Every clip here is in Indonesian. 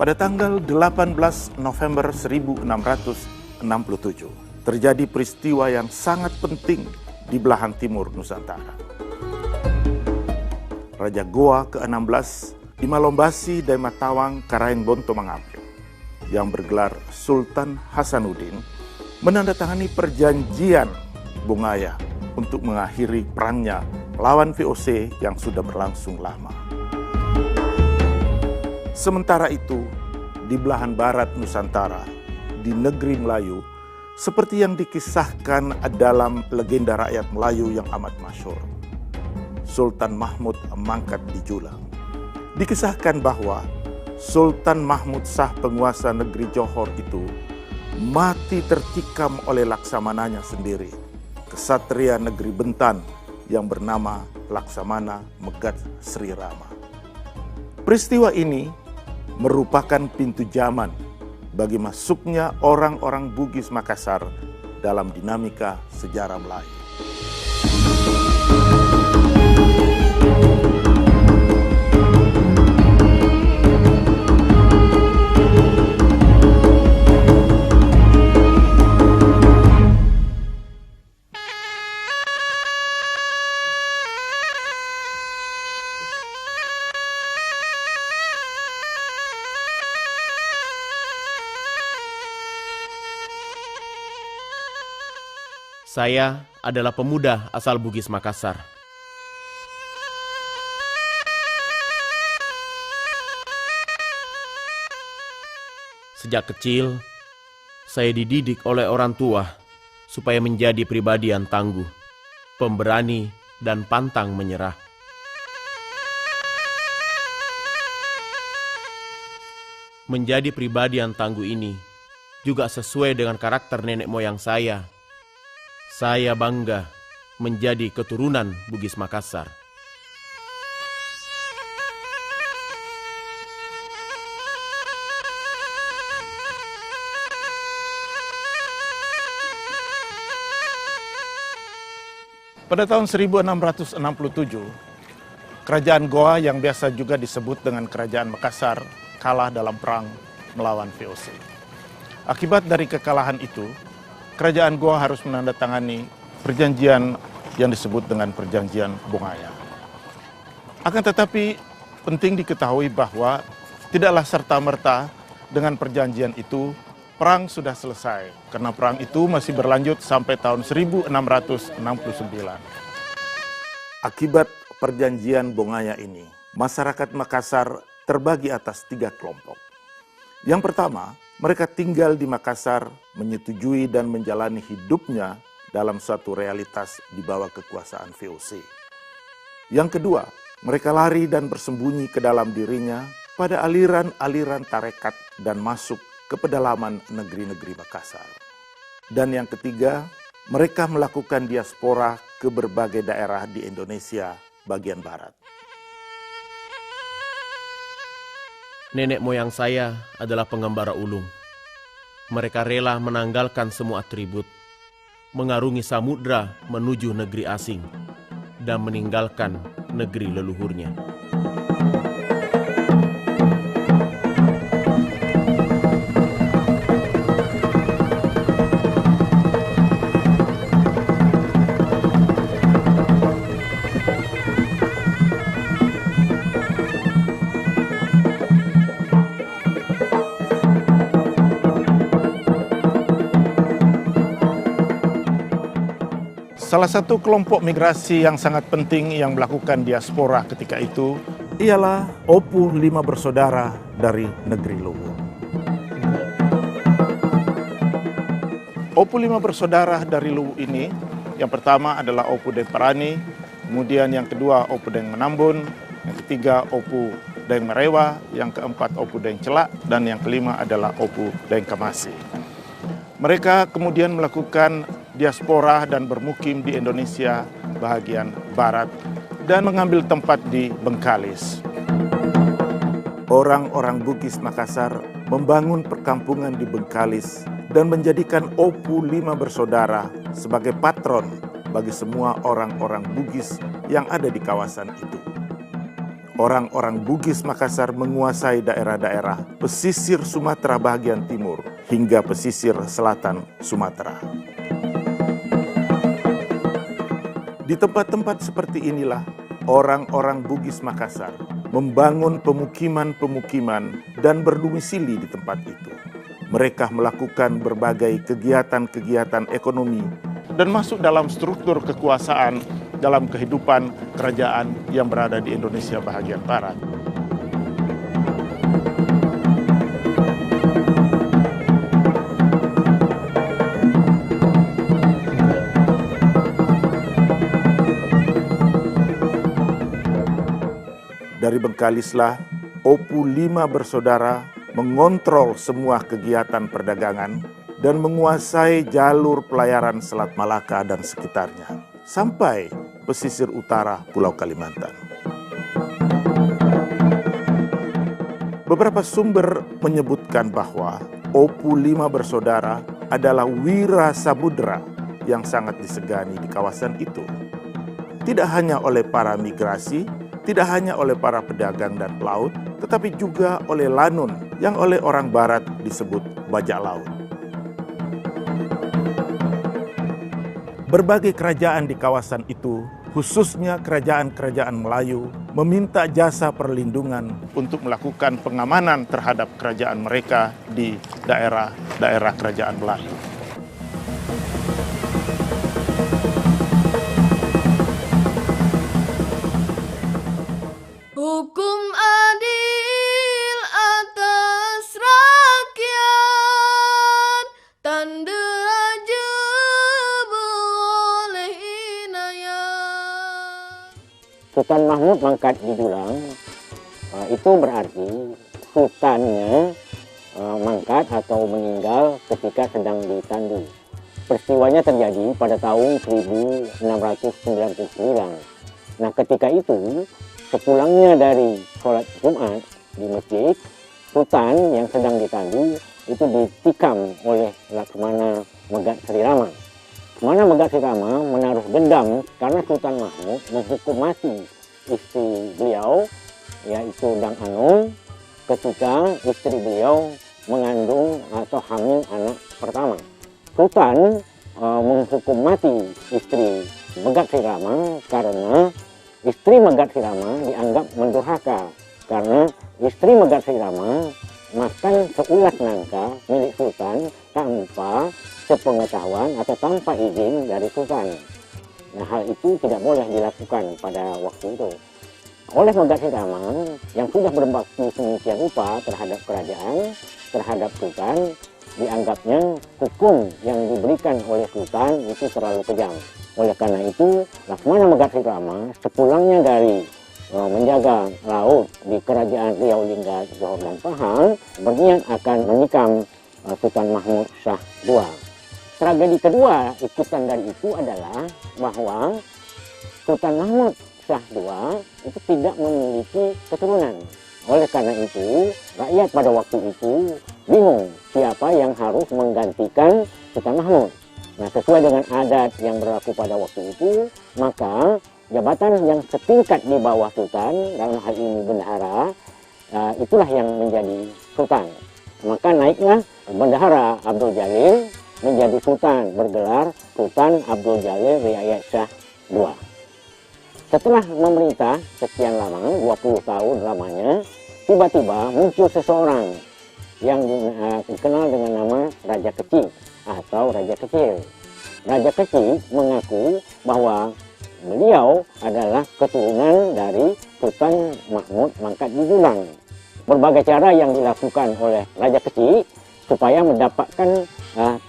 Pada tanggal 18 November 1667, terjadi peristiwa yang sangat penting di belahan timur Nusantara. Raja Goa ke-16 Imalombasi Daimatawang Karaeng Bonto Mangapio yang bergelar Sultan Hasanuddin menandatangani perjanjian Bongaya untuk mengakhiri perangnya melawan VOC yang sudah berlangsung lama. Sementara itu, di belahan barat Nusantara, di negeri Melayu, seperti yang dikisahkan dalam legenda rakyat Melayu yang amat masyhur, Sultan Mahmud Mangkat di Julang. Dikisahkan bahwa Sultan Mahmud Shah penguasa negeri Johor itu mati tertikam oleh laksamananya sendiri, kesatria negeri Bentan yang bernama Laksamana Megat Sri Rama. Peristiwa ini merupakan pintu zaman bagi masuknya orang-orang Bugis Makassar dalam dinamika sejarah Melayu. Saya adalah pemuda asal Bugis Makassar. Sejak kecil, saya dididik oleh orang tua supaya menjadi pribadi yang tangguh, pemberani, dan pantang menyerah. Menjadi pribadi yang tangguh ini juga sesuai dengan karakter nenek moyang saya. Saya bangga menjadi keturunan Bugis Makassar. Pada tahun 1667, Kerajaan Goa yang biasa juga disebut dengan Kerajaan Makassar kalah dalam perang melawan VOC. Akibat dari kekalahan itu, Kerajaan Goa harus menandatangani perjanjian yang disebut dengan Perjanjian Bongaya. Akan tetapi penting diketahui bahwa tidaklah serta-merta dengan perjanjian itu perang sudah selesai, karena perang itu masih berlanjut sampai tahun 1669. Akibat perjanjian Bongaya ini, masyarakat Makassar terbagi atas 3 kelompok. Yang pertama, mereka tinggal di Makassar, menyetujui dan menjalani hidupnya dalam suatu realitas di bawah kekuasaan VOC. Yang kedua, mereka lari dan bersembunyi ke dalam dirinya pada aliran-aliran tarekat dan masuk ke pedalaman negeri-negeri Makassar. Dan yang ketiga, mereka melakukan diaspora ke berbagai daerah di Indonesia bagian barat. Nenek moyang saya adalah pengembara ulung. Mereka rela menanggalkan semua atribut, mengarungi samudra menuju negeri asing, dan meninggalkan negeri leluhurnya. Salah satu kelompok migrasi yang sangat penting yang melakukan diaspora ketika itu ialah Opu 5 bersaudara dari negeri Luwu. Opu 5 bersaudara dari Luwu ini, yang pertama adalah Opu Deng Parani, kemudian yang kedua Opu Deng Menambun, yang ketiga Opu Deng Merewa, yang keempat Opu Deng Celak, dan yang kelima adalah Opu Deng Kamasi. Mereka kemudian melakukan diaspora dan bermukim di Indonesia bagian barat dan mengambil tempat di Bengkalis. Orang-orang Bugis Makassar membangun perkampungan di Bengkalis dan menjadikan Opu 5 bersaudara sebagai patron bagi semua orang-orang Bugis yang ada di kawasan itu. orang-orang Bugis Makassar menguasai daerah-daerah pesisir Sumatera bagian timur hingga pesisir selatan Sumatera. Di tempat-tempat seperti inilah orang-orang Bugis Makassar membangun pemukiman-pemukiman dan berdomisili di tempat itu. Mereka melakukan berbagai kegiatan-kegiatan ekonomi dan masuk dalam struktur kekuasaan dalam kehidupan kerajaan yang berada di Indonesia bagian barat. Dari Bengkalislah, Opu 5 bersaudara mengontrol semua kegiatan perdagangan dan menguasai jalur pelayaran Selat Malaka dan sekitarnya, sampai pesisir utara Pulau Kalimantan. Beberapa sumber menyebutkan bahwa Opu 5 bersaudara adalah wira samudera yang sangat disegani di kawasan itu. Tidak hanya oleh para migrasi, tidak hanya oleh para pedagang dan pelaut, tetapi juga oleh Lanun yang oleh orang barat disebut bajak laut. Berbagai kerajaan di kawasan itu, khususnya kerajaan-kerajaan Melayu, meminta jasa perlindungan untuk melakukan pengamanan terhadap kerajaan mereka di daerah-daerah kerajaan Melayu. Hukum adil atas rakyat, tanda raja boleh inayat. Sultan Mahmud mangkat di Julang, itu berarti sultannya mangkat atau meninggal ketika sedang ditandu. Peristiwanya terjadi pada tahun 1699. Nah, ketika itu sepulangnya dari sholat Jumat di masjid, sultan yang sedang ditandu itu ditikam oleh Laksamana Megat Sri Rama. Laksamana Megat Sri Rama menaruh dendam karena Sultan Mahmud menghukum mati istri beliau, yaitu Dang Anung, ketika istri beliau mengandung atau hamil anak pertama. Sultan menghukum mati istri Megat Sri Rama karena istri Megat Sri Rama dianggap mendurhaka karena istri Megat Sri Rama makan seulas nangka milik Sultan tanpa sepengetahuan atau tanpa izin dari Sultan. Nah, hal itu tidak boleh dilakukan pada waktu itu. Oleh Megat Sri Rama yang sudah berbakti sedemikian rupa terhadap kerajaan, terhadap Sultan, dianggapnya hukum yang diberikan oleh Sultan itu terlalu kejam. Oleh karena itu, Laksamana Megat Sri Rama sepulangnya dari menjaga laut di Kerajaan Riau Lingga, Johor dan Pahang, berniat akan menikam Sultan Mahmud Shah II. Tragedi kedua ikutan dari itu adalah bahwa Sultan Mahmud Shah II itu tidak memiliki keturunan. Oleh karena itu, rakyat pada waktu itu bingung siapa yang harus menggantikan Sultan Mahmud. Nah, sesuai dengan adat yang berlaku pada waktu itu, maka jabatan yang setingkat di bawah Sultan, dalam hal ini bendahara, itulah yang menjadi Sultan. Maka naiklah Bendahara Abdul Jalil menjadi Sultan, bergelar Sultan Abdul Jalil Riayat Shah II. Setelah memerintah sekian lama, 20 tahun lamanya, tiba-tiba muncul seseorang yang dikenal dengan nama Raja Kecil atau Raja Kecil. Raja Kecil mengaku bahwa beliau adalah keturunan dari Sultan Mahmud mangkat di Julang. Berbagai cara yang dilakukan oleh Raja Kecil supaya mendapatkan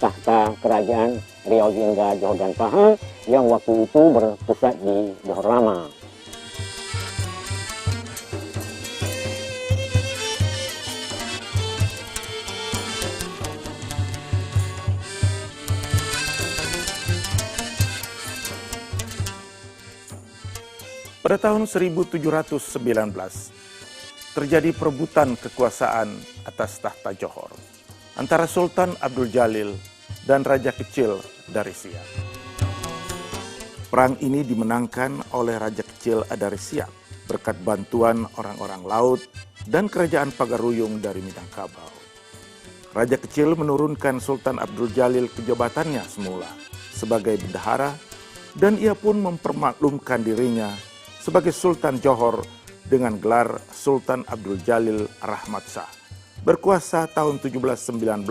tahta kerajaan Riau Lingga, Johor dan Pahang yang waktu itu berpusat di Johor Lama. Pada tahun 1719, terjadi perebutan kekuasaan atas tahta Johor antara Sultan Abdul Jalil dan Raja Kecil dari Siak. Perang ini dimenangkan oleh Raja Kecil dari Siak berkat bantuan orang-orang laut dan kerajaan Pagaruyung dari Minangkabau. Raja kecil menurunkan Sultan Abdul Jalil ke jabatannya semula sebagai bendahara, dan ia pun mempermaklumkan dirinya sebagai Sultan Johor dengan gelar Sultan Abdul Jalil Rahmat Shah, berkuasa tahun 1719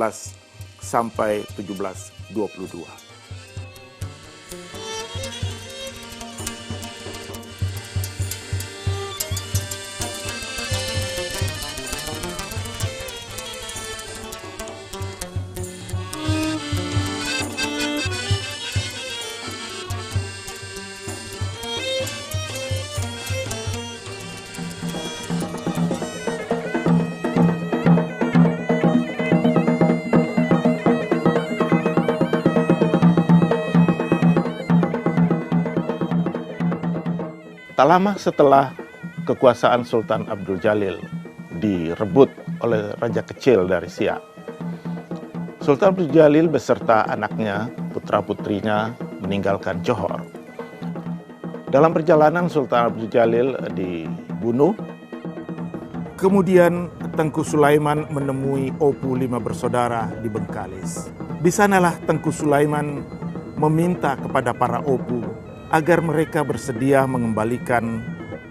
sampai 1722. Tak lama setelah kekuasaan Sultan Abdul Jalil direbut oleh raja kecil dari Siak, Sultan Abdul Jalil beserta anaknya, putra-putrinya meninggalkan Johor. Dalam perjalanan Sultan Abdul Jalil dibunuh. Kemudian Tengku Sulaiman menemui Opu 5 bersaudara di Bengkalis. Di sanalah Tengku Sulaiman meminta kepada para Opu agar mereka bersedia mengembalikan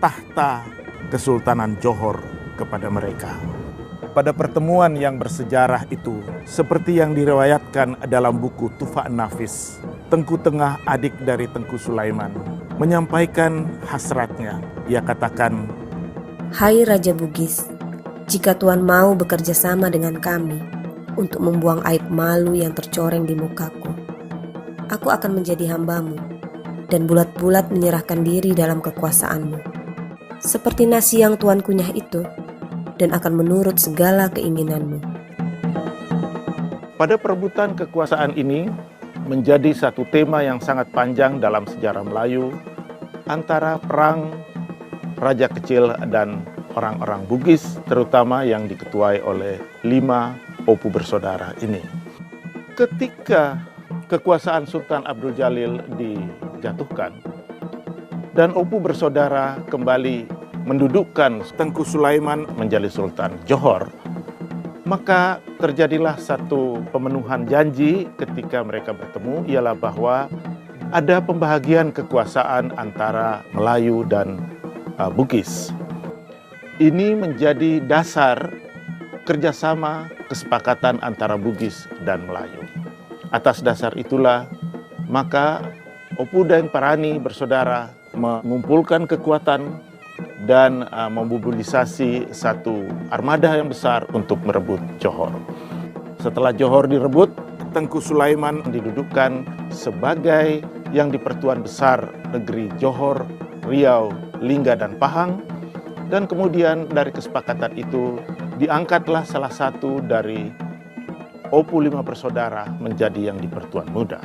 tahta Kesultanan Johor kepada mereka. Pada pertemuan yang bersejarah itu, seperti yang diriwayatkan dalam buku Tufa Nafis, Tengku Tengah, adik dari Tengku Sulaiman, menyampaikan hasratnya. Ia katakan, "Hai Raja Bugis, jika Tuan mau bekerja sama dengan kami untuk membuang aib malu yang tercoreng di mukaku, aku akan menjadi hambamu dan bulat-bulat menyerahkan diri dalam kekuasaanmu, seperti nasi yang Tuan kunyah itu, dan akan menurut segala keinginanmu." pada perebutan kekuasaan ini menjadi satu tema yang sangat panjang dalam sejarah Melayu antara perang raja kecil dan orang-orang Bugis, terutama yang diketuai oleh 5 Opu bersaudara ini. Ketika kekuasaan Sultan Abdul Jalil dijatuhkan dan Opu bersaudara kembali mendudukkan Tengku Sulaiman menjadi Sultan Johor, maka terjadilah satu pemenuhan janji ketika mereka bertemu, ialah bahwa ada pembahagian kekuasaan antara Melayu dan Bugis. Ini menjadi dasar kerjasama kesepakatan antara Bugis dan Melayu. Atas dasar itulah, maka Opu Daeng Parani bersaudara mengumpulkan kekuatan dan memobilisasi satu armada yang besar untuk merebut Johor. Setelah Johor direbut, Tengku Sulaiman didudukkan sebagai yang di Pertuan Besar negeri Johor, Riau, Lingga, dan Pahang. Dan kemudian dari kesepakatan itu diangkatlah salah satu dari Opu 5 bersaudara menjadi yang di Pertuan Muda.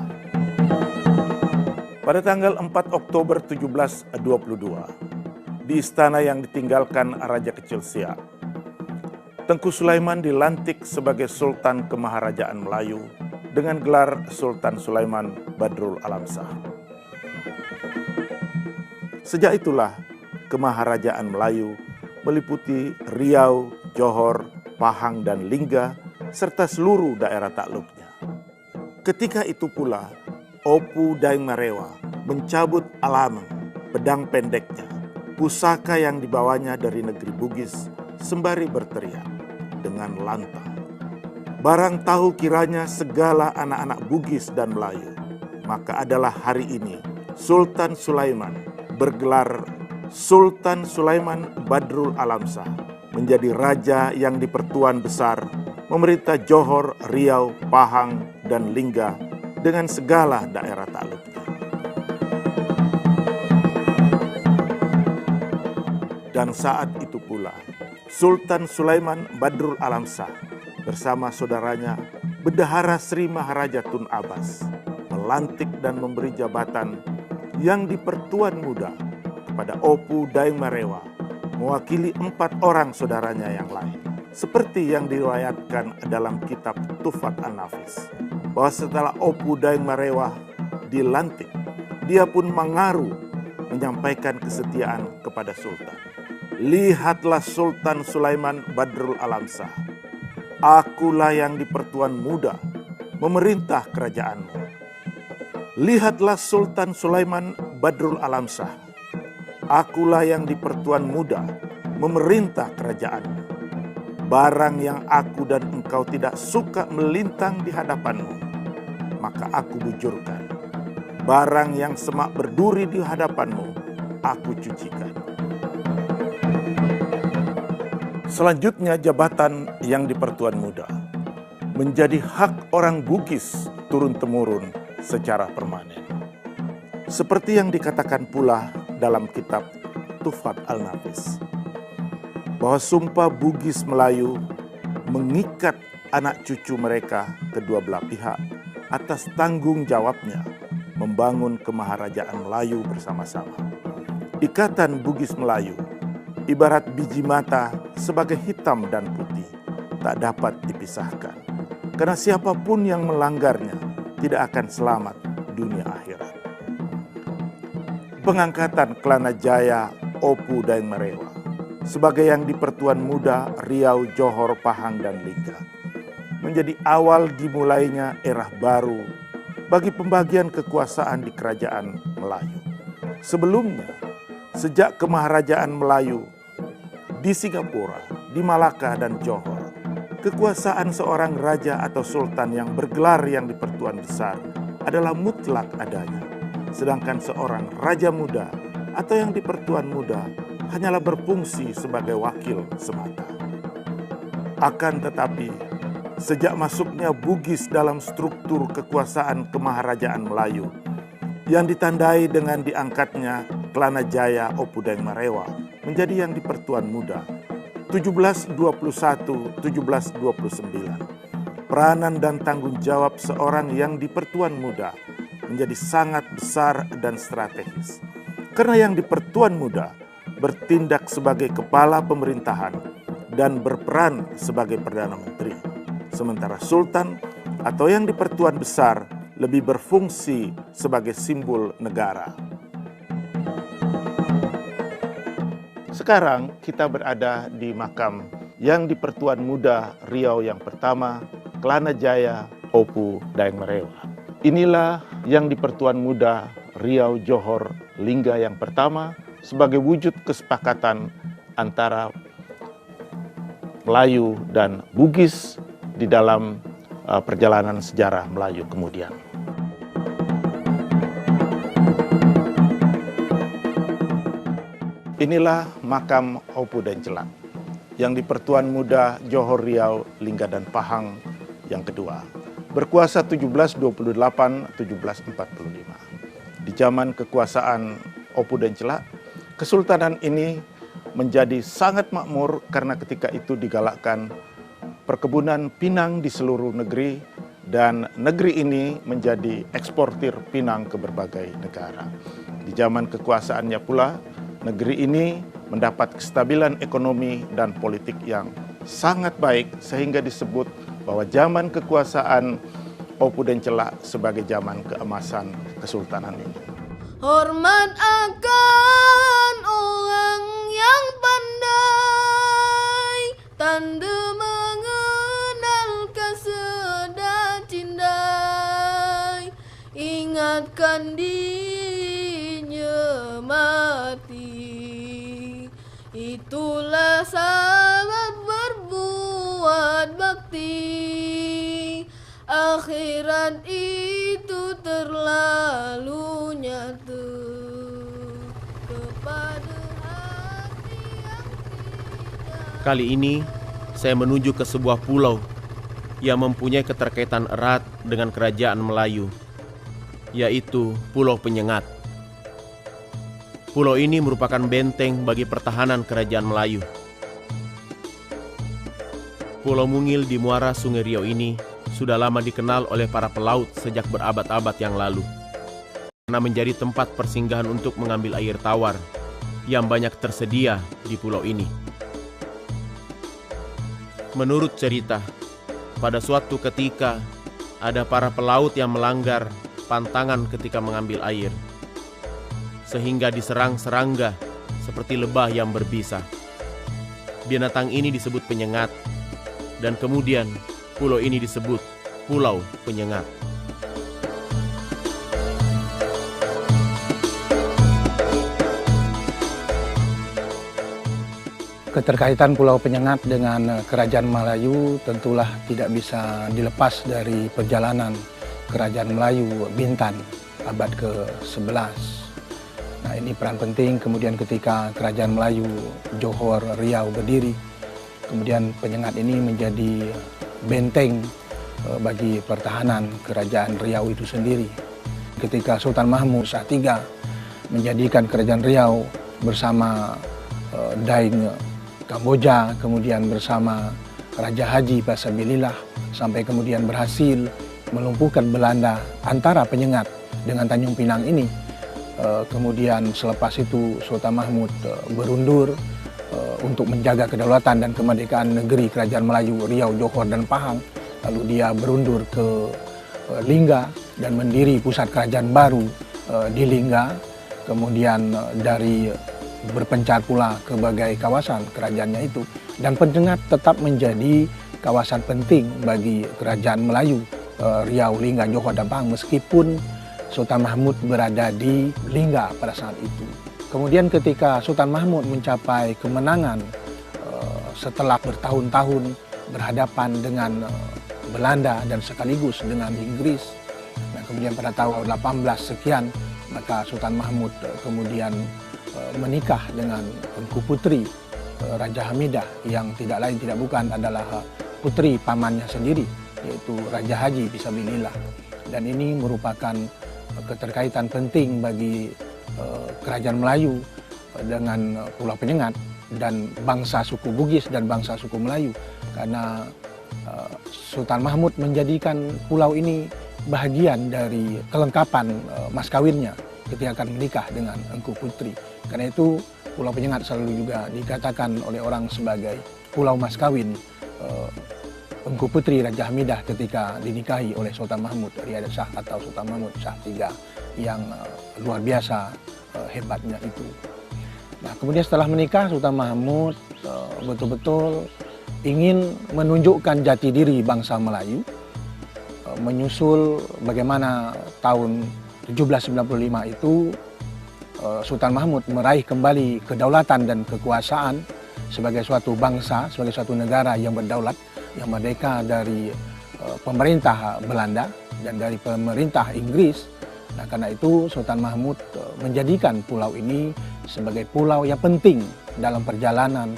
Pada tanggal 4 Oktober 1722, di istana yang ditinggalkan Raja Kecil Siak, Tengku Sulaiman dilantik sebagai Sultan Kemaharajaan Melayu dengan gelar Sultan Sulaiman Badrul Alam Shah. Sejak itulah Kemaharajaan Melayu meliputi Riau, Johor, Pahang, dan Lingga, serta seluruh daerah takluknya. Ketika itu pula, Opu Daeng Marewa mencabut alameng, pedang pendeknya, pusaka yang dibawanya dari negeri Bugis, sembari berteriak dengan lantang, "Barang tahu kiranya segala anak-anak Bugis dan Melayu, maka adalah hari ini Sultan Sulaiman bergelar Sultan Sulaiman Badrul Alam Shah menjadi raja yang di Pertuan Besar memerintah Johor, Riau, Pahang, dan Lingga dengan segala daerah takluknya." Dan saat itu pula, Sultan Sulaiman Badrul Alam Shah bersama saudaranya Bendahara Sri Maharaja Tun Abbas melantik dan memberi jabatan yang di Pertuan Muda kepada Opu Daeng Marewa, mewakili 4 orang saudaranya yang lain. Seperti yang diriwayatkan dalam kitab Tufat An-Nafis, bahwa setelah Opu Daeng Marewa dilantik, dia pun mengaruh menyampaikan kesetiaan kepada Sultan. Lihatlah Sultan Sulaiman Badrul Alamsyah. Akulah yang di pertuan muda memerintah kerajaanmu. Lihatlah Sultan Sulaiman Badrul Alamsyah. Akulah yang di pertuan muda memerintah kerajaanmu. Barang yang aku dan engkau tidak suka melintang di hadapanmu, maka aku bujurkan. Barang yang semak berduri di hadapanmu, aku cucikan. Selanjutnya jabatan yang di pertuan muda menjadi hak orang Bugis turun-temurun secara permanen. Seperti yang dikatakan pula dalam kitab Tuhfat Al-Nafis, bahwa sumpah Bugis Melayu mengikat anak cucu mereka kedua belah pihak atas tanggung jawabnya membangun kemaharajaan Melayu bersama-sama. Ikatan Bugis Melayu ibarat biji mata sebagai hitam dan putih, tak dapat dipisahkan. Karena siapapun yang melanggarnya tidak akan selamat dunia akhirat. Pengangkatan Kelana Jaya, Opu Daeng Merewa sebagai yang di pertuan muda Riau, Johor, Pahang, dan Lingga menjadi awal dimulainya era baru bagi pembagian kekuasaan di kerajaan Melayu. Sebelumnya, sejak kemaharajaan Melayu di Singapura, di Malaka, dan Johor, kekuasaan seorang raja atau sultan yang bergelar yang di pertuan besar adalah mutlak adanya. Sedangkan seorang raja muda atau yang di pertuan muda hanyalah berfungsi sebagai wakil semata. Akan tetapi, sejak masuknya Bugis dalam struktur kekuasaan kemaharajaan Melayu, yang ditandai dengan diangkatnya Kelana Jaya, Opu Daeng Merewa menjadi yang di pertuan muda 1721-1729. Peranan dan tanggung jawab seorang yang di pertuan muda menjadi sangat besar dan strategis. Karena yang di pertuan muda bertindak sebagai kepala pemerintahan dan berperan sebagai Perdana Menteri. Sementara Sultan atau yang di pertuan besar lebih berfungsi sebagai simbol negara. Sekarang kita berada di makam yang di pertuan muda Riau yang pertama, Kelana Jaya, Opu Daeng Merewa. Inilah yang di pertuan muda Riau, Johor, Lingga yang pertama sebagai wujud kesepakatan antara Melayu dan Bugis di dalam perjalanan sejarah Melayu kemudian. Inilah makam Opu Daeng Celak yang di pertuan muda Johor, Riau, Lingga, dan Pahang yang kedua. Berkuasa 1728-1745. Di zaman kekuasaan Opu Daeng Celak, kesultanan ini menjadi sangat makmur karena ketika itu digalakkan perkebunan pinang di seluruh negeri dan negeri ini menjadi eksportir pinang ke berbagai negara. Di zaman kekuasaannya pula, negeri ini mendapat kestabilan ekonomi dan politik yang sangat baik sehingga disebut bahwa zaman kekuasaan Opu Daeng Celak sebagai zaman keemasan kesultanan ini. Hormat akan orang yang pandai, tanda mengenal kesedah cindai, ingatkan dirinya mati. Itulah sebab berbuat bakti, akhirat itu terlalu nyata kepada hati yang tidak. Kali ini saya menuju ke sebuah pulau yang mempunyai keterkaitan erat dengan kerajaan Melayu, yaitu Pulau Penyengat. Pulau ini merupakan benteng bagi pertahanan kerajaan Melayu. Pulau Mungil di muara Sungai Riau ini sudah lama dikenal oleh para pelaut sejak berabad-abad yang lalu, karena menjadi tempat persinggahan untuk mengambil air tawar yang banyak tersedia di pulau ini. Menurut cerita, pada suatu ketika ada para pelaut yang melanggar pantangan ketika mengambil air, sehingga diserang serangga seperti lebah yang berbisa. binatang ini disebut penyengat, dan kemudian pulau ini disebut Pulau Penyengat. Keterkaitan Pulau Penyengat dengan Kerajaan Melayu tentulah tidak bisa dilepas dari perjalanan Kerajaan Melayu Bintan abad ke-11. Nah, ini peran penting kemudian ketika Kerajaan Melayu Johor Riau berdiri. Kemudian Penyengat ini menjadi benteng bagi pertahanan Kerajaan Riau itu sendiri. Ketika Sultan Mahmud Shah III menjadikan Kerajaan Riau bersama Daeng Kamboja, kemudian bersama Raja Haji Pasabilillah, sampai kemudian berhasil melumpuhkan Belanda antara Penyengat dengan Tanjung Pinang ini. Kemudian selepas itu Sultan Mahmud berundur untuk menjaga kedaulatan dan kemerdekaan negeri Kerajaan Melayu Riau, Johor, dan Pahang. Lalu dia berundur ke Lingga dan mendiri pusat kerajaan baru di Lingga. Kemudian dari berpencar pula ke berbagai kawasan kerajaannya itu, dan Penyengat tetap menjadi kawasan penting bagi Kerajaan Melayu Riau, Lingga, Johor, dan Pahang meskipun Sultan Mahmud berada di Lingga pada saat itu. Kemudian ketika Sultan Mahmud mencapai kemenangan setelah bertahun-tahun berhadapan dengan Belanda dan sekaligus dengan Inggris, nah kemudian pada tahun 18 sekian maka Sultan Mahmud kemudian menikah dengan Engku Putri Raja Hamidah yang tidak lain tidak bukan adalah putri pamannya sendiri, yaitu Raja Haji Pisabilillah. Dan ini merupakan keterkaitan penting bagi Kerajaan Melayu dengan Pulau Penyengat dan bangsa suku Bugis dan bangsa suku Melayu, karena Sultan Mahmud menjadikan pulau ini bahagian dari kelengkapan mas kawinnya ketika akan menikah dengan Engku Putri. Karena itu Pulau Penyengat selalu juga dikatakan oleh orang sebagai pulau mas kawin Engku Putri Raja Hamidah ketika dinikahi oleh Sultan Mahmud Riyad Shah atau Sultan Mahmud Shah III yang luar biasa hebatnya itu. Nah, kemudian setelah menikah Sultan Mahmud betul-betul ingin menunjukkan jati diri bangsa Melayu, menyusul bagaimana tahun 1795 itu Sultan Mahmud meraih kembali kedaulatan dan kekuasaan sebagai suatu bangsa, sebagai suatu negara yang berdaulat, yang merdeka dari pemerintah Belanda dan dari pemerintah Inggris. Nah, karena itu Sultan Mahmud menjadikan pulau ini sebagai pulau yang penting dalam perjalanan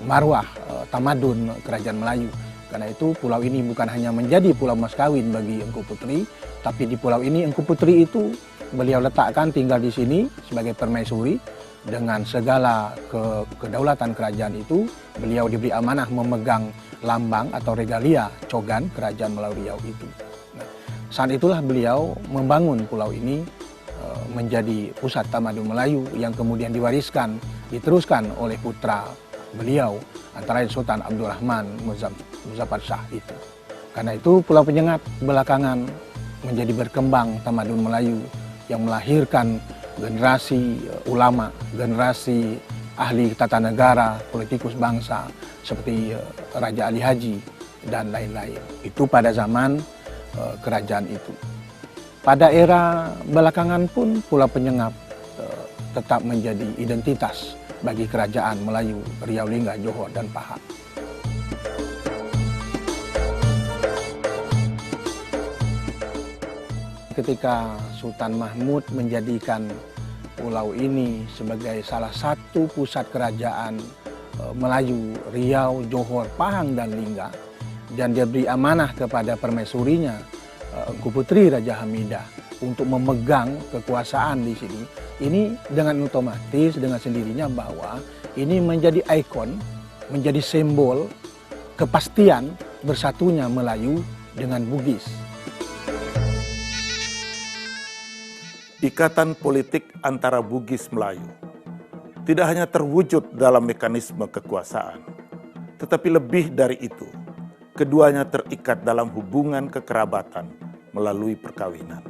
marwah tamadun Kerajaan Melayu. Karena itu pulau ini bukan hanya menjadi pulau mas kawin bagi Engku Putri, tapi di pulau ini Engku Putri itu beliau letakkan tinggal di sini sebagai permaisuri. Dengan segala kedaulatan kerajaan itu, beliau diberi amanah memegang lambang atau regalia Cogan Kerajaan Melayu Riau itu. Nah, saat itulah beliau membangun pulau ini menjadi pusat tamadun Melayu yang kemudian diteruskan oleh putra beliau, antara lain Sultan Abdurrahman Muzaffar Shah itu. Karena itu Pulau Penyengat belakangan menjadi berkembang tamadun Melayu yang melahirkan generasi ulama, generasi ahli tata negara, politikus bangsa seperti Raja Ali Haji dan lain-lain. Itu pada zaman kerajaan itu. Pada era belakangan pun Pulau Penyengat tetap menjadi identitas bagi Kerajaan Melayu Riau, Lingga, Johor, dan Pahang. Ketika Sultan Mahmud menjadikan pulau ini sebagai salah satu pusat kerajaan Melayu Riau, Johor, Pahang, dan Lingga, dan dia beri amanah kepada permaisurinya Engku Putri Raja Hamidah untuk memegang kekuasaan di sini, ini dengan otomatis dengan sendirinya bahwa ini menjadi ikon, menjadi simbol kepastian bersatunya Melayu dengan Bugis. Ikatan politik antara Bugis Melayu tidak hanya terwujud dalam mekanisme kekuasaan, tetapi lebih dari itu, keduanya terikat dalam hubungan kekerabatan melalui perkawinan.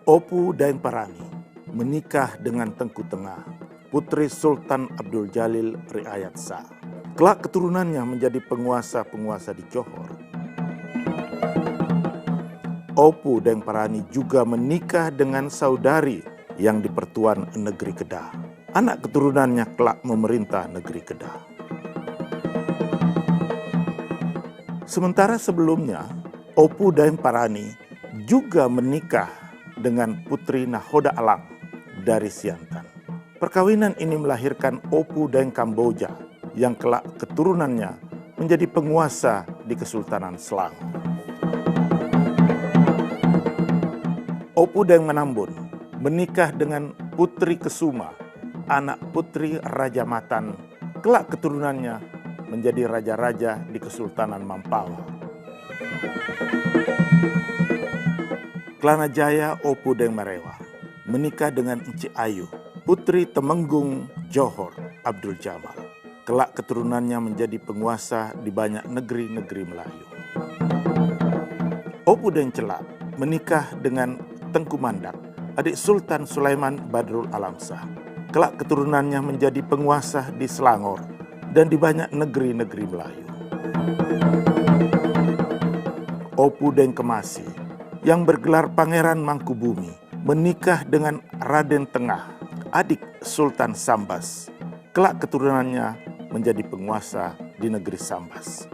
Opu Daeng Parani menikah dengan Tengku Tengah putri Sultan Abdul Jalil Riayat Shah. Kelak keturunannya menjadi penguasa-penguasa di Johor. Opu Deng Parani juga menikah dengan saudari yang di Pertuan Negeri Kedah. Anak keturunannya kelak memerintah negeri Kedah. Sementara sebelumnya, Opu Deng Parani juga menikah dengan putri Nahoda Alang dari Siantan. Perkawinan ini melahirkan Opu Deng Kamboja yang kelak keturunannya menjadi penguasa di Kesultanan Selangor. Opu Deng Menambun menikah dengan Putri Kesuma, anak putri Raja Matan. Kelak keturunannya menjadi raja-raja di Kesultanan Mampawa. Kelana Jaya Opu Deng Marewa menikah dengan Enci Ayu, putri Temenggung Johor Abdul Jamal. Kelak keturunannya menjadi penguasa di banyak negeri-negeri Melayu. Opu Deng Celak menikah dengan Tengku Mandak, adik Sultan Sulaiman Badrul Alam Shah. Kelak keturunannya menjadi penguasa di Selangor dan di banyak negeri-negeri Melayu. Opu Deng Kemasi yang bergelar Pangeran Mangkubumi menikah dengan Raden Tengah, adik Sultan Sambas. Kelak keturunannya menjadi penguasa di negeri Sambas.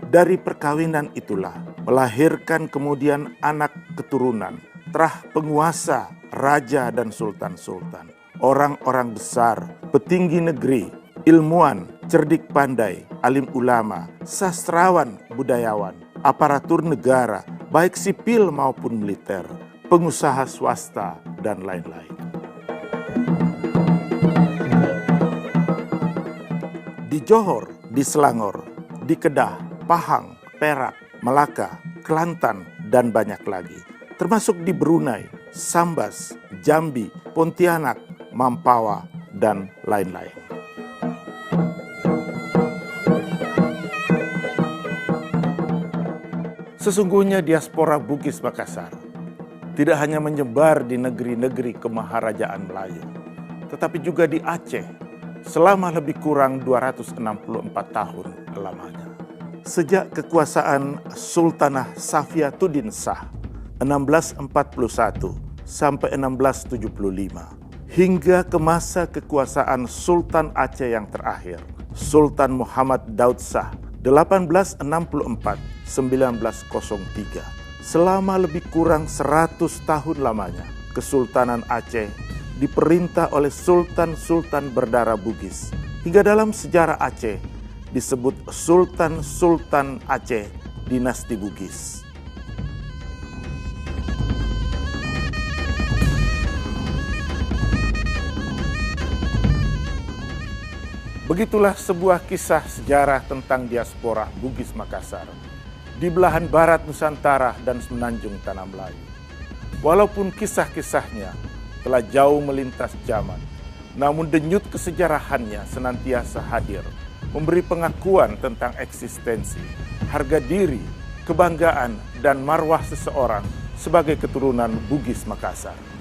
Dari perkawinan itulah melahirkan kemudian anak keturunan, terah penguasa, raja dan sultan-sultan. Orang-orang besar, petinggi negeri, ilmuwan, cerdik pandai, alim ulama, sastrawan, budayawan, aparatur negara, baik sipil maupun militer, pengusaha swasta, dan lain-lain. Di Johor, di Selangor, di Kedah, Pahang, Perak, Melaka, Kelantan, dan banyak lagi. Termasuk di Brunei, Sambas, Jambi, Pontianak, Mampawa, dan lain-lain. Sesungguhnya diaspora Bugis Makassar tidak hanya menyebar di negeri-negeri kemaharajaan Melayu, tetapi juga di Aceh selama lebih kurang 264 tahun lamanya. Sejak kekuasaan Sultanah Safiatuddin Shah 1641 sampai 1675 hingga ke masa kekuasaan Sultan Aceh yang terakhir, Sultan Muhammad Daud Shah 1864-1903. Selama lebih kurang 100 tahun lamanya, Kesultanan Aceh diperintah oleh sultan-sultan berdarah Bugis. Hingga dalam sejarah Aceh disebut Sultan-Sultan Aceh dinasti Bugis. Begitulah sebuah kisah sejarah tentang diaspora Bugis Makassar di belahan barat Nusantara dan semenanjung Tanah Melayu. Walaupun kisah-kisahnya telah jauh melintas zaman, namun denyut kesejarahannya senantiasa hadir, memberi pengakuan tentang eksistensi, harga diri, kebanggaan, dan marwah seseorang sebagai keturunan Bugis Makassar.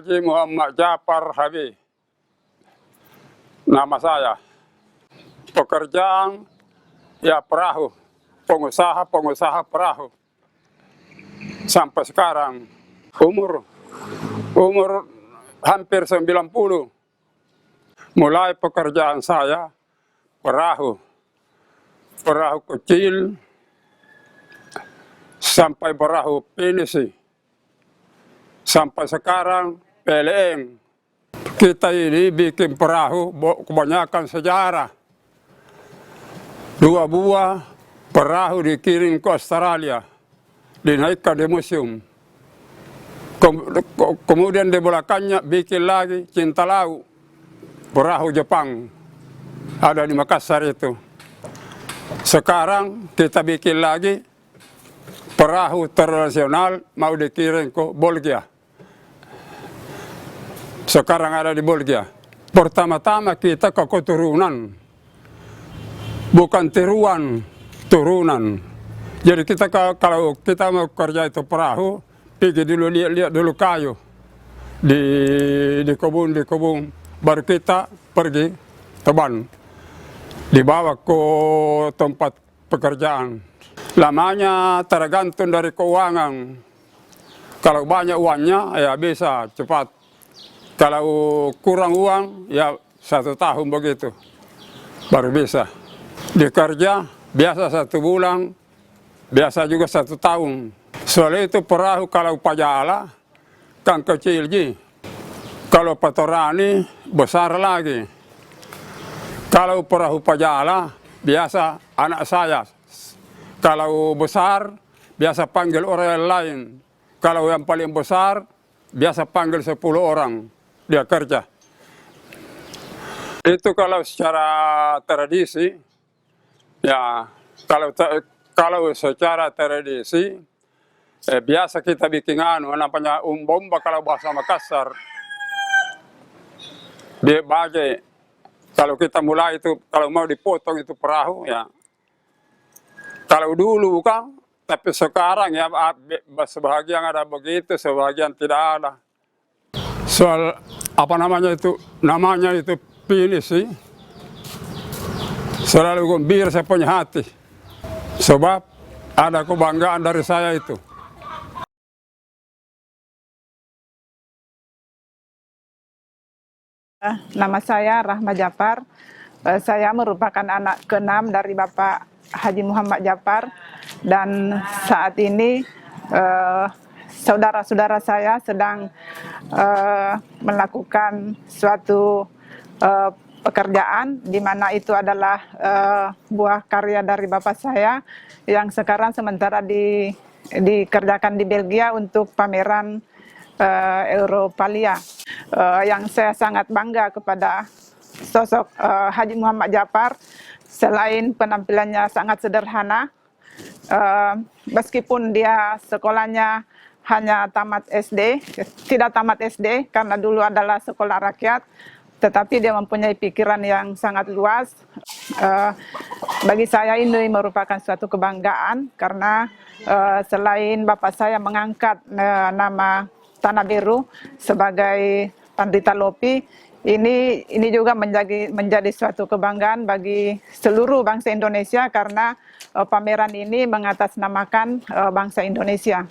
Haji Muhammad Jafar Habib. Nama saya. Pekerjaan ya perahu, pengusaha perahu. Sampai sekarang umur hampir 90. Mulai pekerjaan saya perahu kecil sampai perahu pinisi. Sampai sekarang PLN. Kita ini bikin perahu kebanyakan sejarah. 2 buah perahu dikirim ke Australia, dinaikkan di museum. Kemudian di belakangnya bikin lagi Cinta Laut, perahu Jepang, ada di Makassar itu. Sekarang kita bikin lagi perahu internasional mau dikirim ke Belgia. Sekarang ada di Belgia. Pertama-tama kita ke keturunan, bukan tiruan, turunan. Jadi kita kalau kita mau kerja itu perahu, pergi dulu lihat dulu kayu di kebun, baru kita pergi teban, dibawa ke tempat pekerjaan. Lamanya tergantung dari keuangan. Kalau banyak uangnya ya bisa cepat. Kalau kurang uang ya 1 tahun begitu baru bisa. Dikerja biasa 1 bulan, biasa juga 1 tahun. Soalnya itu perahu kalau pajala kan kecil ji. Kalau patorani besar lagi. Kalau perahu pajala biasa anak saya. Kalau besar biasa panggil orang lain. Kalau yang paling besar biasa panggil 10 orang dia kerja. Itu kalau secara tradisi, ya kalau secara tradisi biasa kita bikin namanya bomba kalau bahasa Makassar. Bagai kalau kita mulai itu kalau mau dipotong itu perahu ya. Kalau dulu kan, tapi sekarang ya sebagian ada begitu, sebagian tidak ada. Soal apa namanya itu pinisi, selalu gembira saya punya hati, sebab ada kebanggaan dari saya itu. Nama saya Rahma Japar. Saya merupakan anak ke-6 dari Bapak Haji Muhammad Japar, dan saat ini saudara-saudara saya sedang melakukan suatu pekerjaan di mana itu adalah buah karya dari bapak saya yang sekarang sementara dikerjakan di Belgia untuk pameran Europalia. Yang saya sangat bangga kepada sosok Haji Muhammad Japar, selain penampilannya sangat sederhana, meskipun dia sekolahnya hanya tamat SD, tidak tamat SD karena dulu adalah sekolah rakyat, tetapi dia mempunyai pikiran yang sangat luas. Bagi saya ini merupakan suatu kebanggaan karena selain bapak saya mengangkat nama Tanah Biru sebagai Pandita Lopi, ini juga menjadi suatu kebanggaan bagi seluruh bangsa Indonesia karena pameran ini mengatasnamakan bangsa Indonesia.